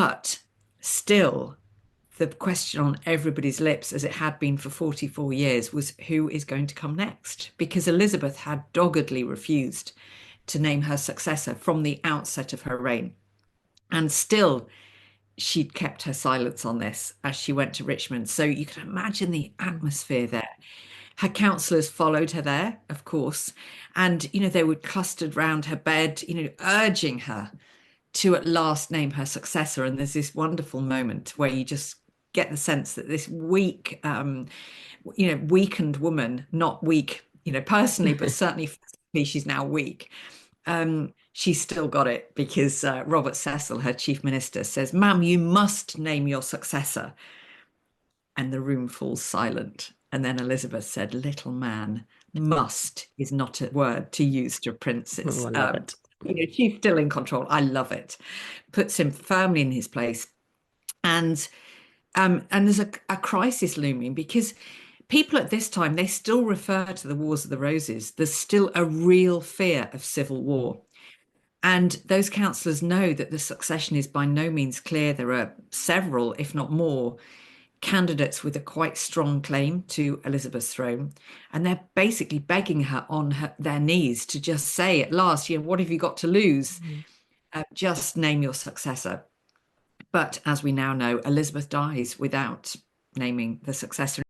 But still, the question on everybody's lips, as it had been for 44 years, was who is going to come next? Because Elizabeth had doggedly refused to name her successor from the outset of her reign. And still, she'd kept her silence on this as she went to Richmond. So you can imagine the atmosphere there. Her counsellors followed her there, of course, and they were clustered round her bed, urging her to at last name her successor. And there's this wonderful moment where you just get the sense that this weak, weakened woman, not weak, personally, but certainly physically, she's now weak. She's still got it because Robert Cecil, her chief minister, says, "Ma'am, you must name your successor." And the room falls silent. And then Elizabeth said, "Little man, must is not a word to use to princes." Oh, I love it. She's still in control. I love it. Puts him firmly in his place. And there's a crisis looming because people at this time, they still refer to the Wars of the Roses. There's still a real fear of civil war. And those councillors know that the succession is by no means clear. There are several, if not more, candidates with a quite strong claim to Elizabeth's throne. And they're basically begging her on their knees to just say at last, what have you got to lose? Just name your successor. But as we now know, Elizabeth dies without naming the successor.